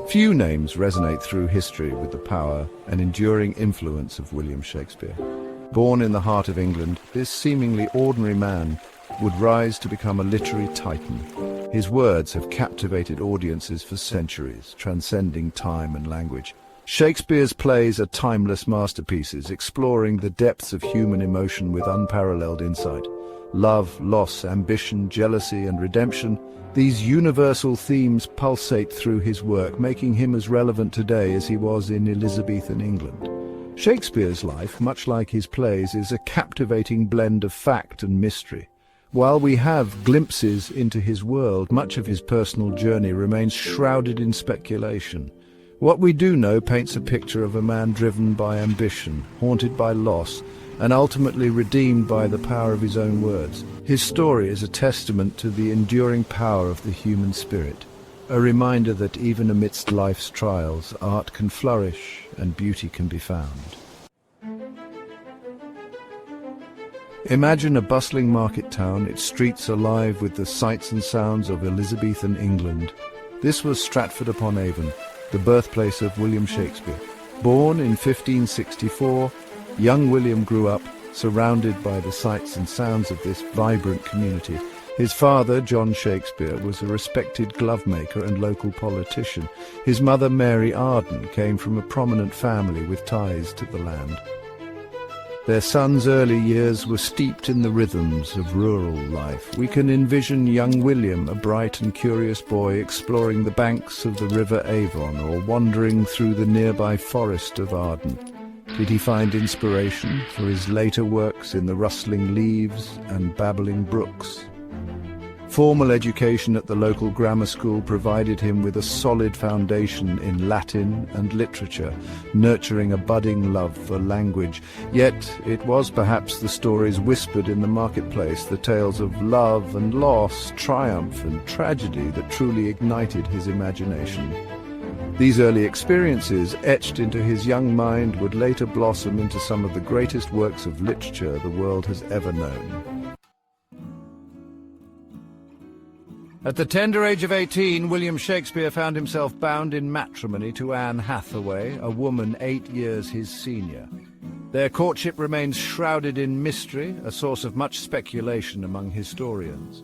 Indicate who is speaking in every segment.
Speaker 1: Few names resonate through history with the power and enduring influence of William Shakespeare. Born in the heart of England, this seemingly ordinary man would rise to become a literary titan. His words have captivated audiences for centuries, transcending time and language. Shakespeare's plays are timeless masterpieces, exploring the depths of human emotion with unparalleled insight. Love, loss, ambition, jealousy, and redemption, these universal themes pulsate through his work, making him as relevant today as he was in Elizabethan England. Shakespeare's life, much like his plays, is a captivating blend of fact and mystery. While we have glimpses into his world, much of his personal journey remains shrouded in speculation. What we do know paints a picture of a man driven by ambition, haunted by loss, and ultimately redeemed by the power of his own words. His story is a testament to the enduring power of the human spirit, a reminder that even amidst life's trials, art can flourish and beauty can be found. Imagine a bustling market town, its streets alive with the sights and sounds of Elizabethan England. This was Stratford-upon-Avon, the birthplace of William Shakespeare. Born in 1564, young William grew up surrounded by the sights and sounds of this vibrant community. His father, John Shakespeare, was a respected glovemaker and local politician. His mother, Mary Arden, came from a prominent family with ties to the land. Their son's early years were steeped in the rhythms of rural life. We can envision young William, a bright and curious boy, exploring the banks of the River Avon or wandering through the nearby forest of Arden. Did he find inspiration for his later works in the rustling leaves and babbling brooks? Formal education at the local grammar school provided him with a solid foundation in Latin and literature, nurturing a budding love for language. Yet it was perhaps the stories whispered in the marketplace, the tales of love and loss, triumph and tragedy that truly ignited his imagination. These early experiences, etched into his young mind, would later blossom into some of the greatest works of literature the world has ever known. At the tender age of 18, William Shakespeare found himself bound in matrimony to Anne Hathaway, a woman 8 years his senior. Their courtship remains shrouded in mystery, a source of much speculation among historians.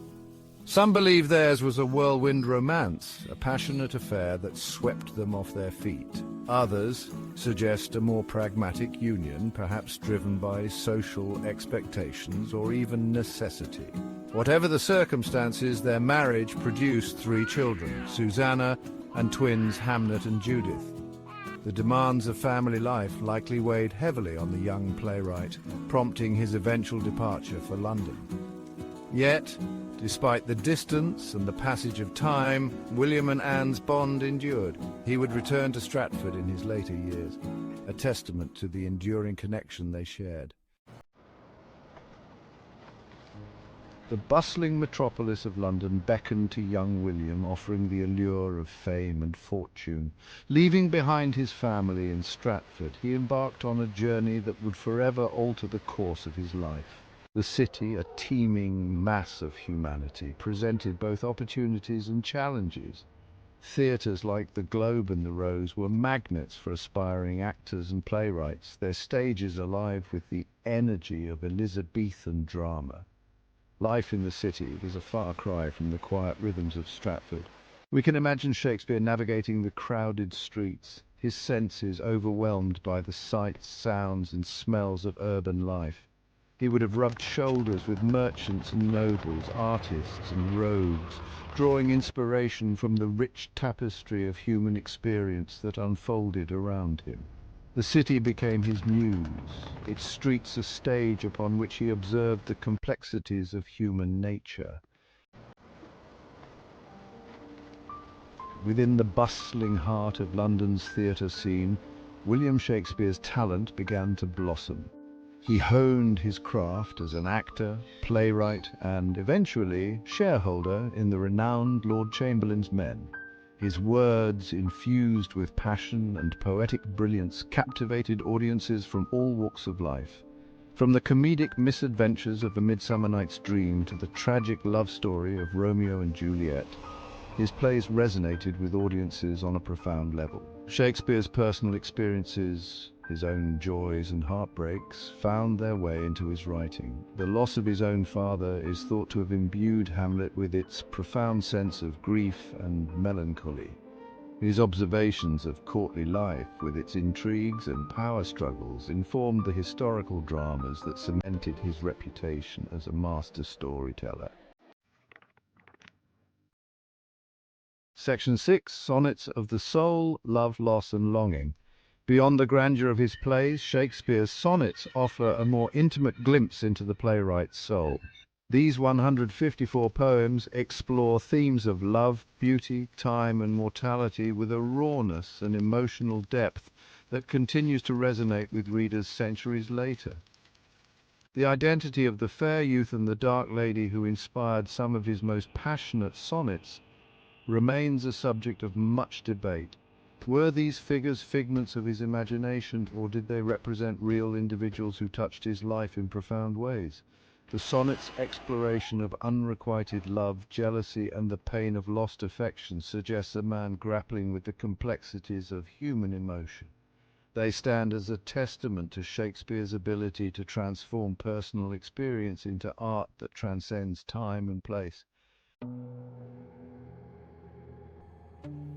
Speaker 1: Some believe theirs was a whirlwind romance, a passionate affair that swept them off their feet. Others suggest a more pragmatic union, perhaps driven by social expectations or even necessity. Whatever the circumstances, their marriage produced 3 children, Susanna and twins Hamnet and Judith. The demands of family life likely weighed heavily on the young playwright, prompting his eventual departure for London. Yet, despite the distance and the passage of time, William and Anne's bond endured. He would return to Stratford in his later years, a testament to the enduring connection they shared. The bustling metropolis of London beckoned to young William, offering the allure of fame and fortune. Leaving behind his family in Stratford, he embarked on a journey that would forever alter the course of his life. The city, a teeming mass of humanity, presented both opportunities and challenges. Theatres like the Globe and the Rose were magnets for aspiring actors and playwrights, their stages alive with the energy of Elizabethan drama. Life in the city was a far cry from the quiet rhythms of Stratford. We can imagine Shakespeare navigating the crowded streets, his senses overwhelmed by the sights, sounds, and smells of urban life. He would have rubbed shoulders with merchants and nobles, artists and rogues, drawing inspiration from the rich tapestry of human experience that unfolded around him. The city became his muse, its streets a stage upon which he observed the complexities of human nature. Within the bustling heart of London's theatre scene, William Shakespeare's talent began to blossom. He honed his craft as an actor, playwright, and eventually shareholder in the renowned Lord Chamberlain's Men. His words, infused with passion and poetic brilliance, captivated audiences from all walks of life. From the comedic misadventures of A Midsummer Night's Dream to the tragic love story of Romeo and Juliet, His plays resonated with audiences on a profound level. Shakespeare's personal experiences, his own joys and heartbreaks, found their way into his writing. The loss of his own father is thought to have imbued Hamlet with its profound sense of grief and melancholy. His observations of courtly life, with its intrigues and power struggles, informed the historical dramas that cemented his reputation as a master storyteller. Section 6. Sonnets of the Soul, Love, Loss and Longing. Beyond the grandeur of his plays, Shakespeare's sonnets offer a more intimate glimpse into the playwright's soul. These 154 poems explore themes of love, beauty, time and mortality with a rawness and emotional depth that continues to resonate with readers centuries later. The identity of the fair youth and the dark lady who inspired some of his most passionate sonnets remains a subject of much debate. Were these figures figments of his imagination, or did they represent real individuals who touched his life in profound ways? The sonnet's exploration of unrequited love, jealousy, and the pain of lost affection suggests a man grappling with the complexities of human emotion. They stand as a testament to Shakespeare's ability to transform personal experience into art that transcends time and place.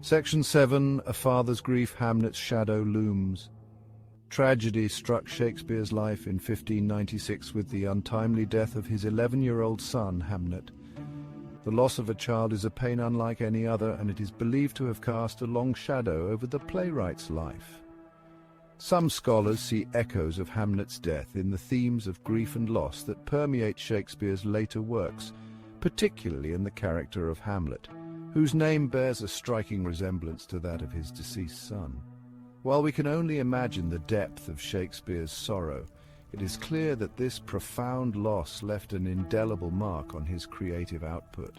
Speaker 1: Section 7. A Father's Grief, Hamlet's Shadow Looms. Tragedy struck Shakespeare's life in 1596 with the untimely death of his 11-year-old son, Hamlet. The loss of a child is a pain unlike any other, and it is believed to have cast a long shadow over the playwright's life. Some scholars see echoes of Hamlet's death in the themes of grief and loss that permeate Shakespeare's later works, particularly in the character of Hamlet, whose name bears a striking resemblance to that of his deceased son. While we can only imagine the depth of Shakespeare's sorrow, it is clear that this profound loss left an indelible mark on his creative output.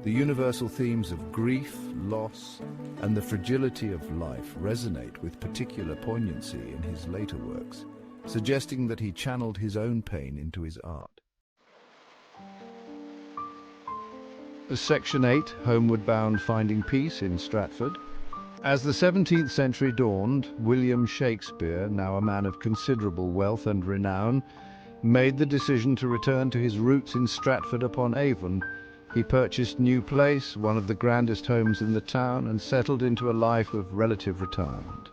Speaker 1: The universal themes of grief, loss, and the fragility of life resonate with particular poignancy in his later works, suggesting that he channeled his own pain into his art. Section 8. Homeward Bound, Finding Peace in Stratford. As the 17th century dawned, William Shakespeare, now a man of considerable wealth and renown, made the decision to return to his roots in Stratford-upon-Avon. He purchased New Place, one of the grandest homes in the town, and settled into a life of relative retirement.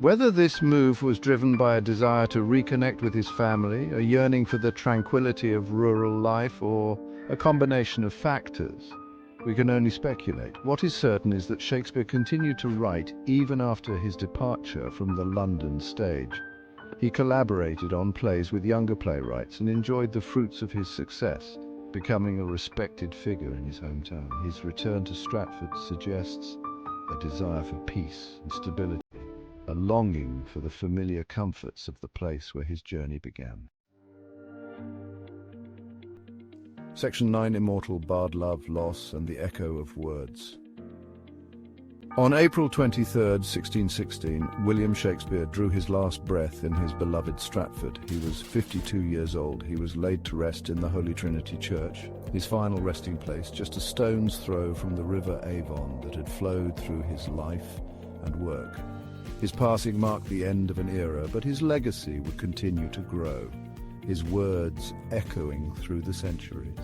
Speaker 1: Whether this move was driven by a desire to reconnect with his family, a yearning for the tranquility of rural life, or a combination of factors, we can only speculate. What is certain is that Shakespeare continued to write even after his departure from the London stage. He collaborated on plays with younger playwrights and enjoyed the fruits of his success, becoming a respected figure in his hometown. His return to Stratford suggests a desire for peace and stability, a longing for the familiar comforts of the place where his journey began. Section 9. Immortal Bard Love, Loss, and the Echo of Words. On April 23, 1616, William Shakespeare drew his last breath in his beloved Stratford. He was 52 years old. He was laid to rest in the Holy Trinity Church, his final resting place just a stone's throw from the river Avon that had flowed through his life and work. His passing marked the end of an era, but his legacy would continue to grow, his words echoing through the centuries.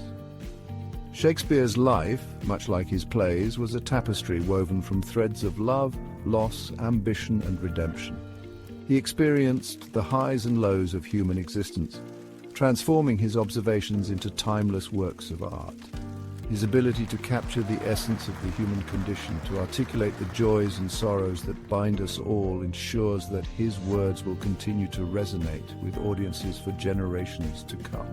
Speaker 1: Shakespeare's life, much like his plays, was a tapestry woven from threads of love, loss, ambition, and redemption. He experienced the highs and lows of human existence, transforming his observations into timeless works of art. His ability to capture the essence of the human condition, to articulate the joys and sorrows that bind us all, ensures that his words will continue to resonate with audiences for generations to come.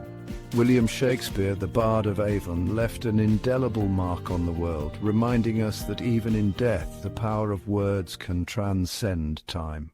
Speaker 1: William Shakespeare, the Bard of Avon, left an indelible mark on the world, reminding us that even in death, the power of words can transcend time.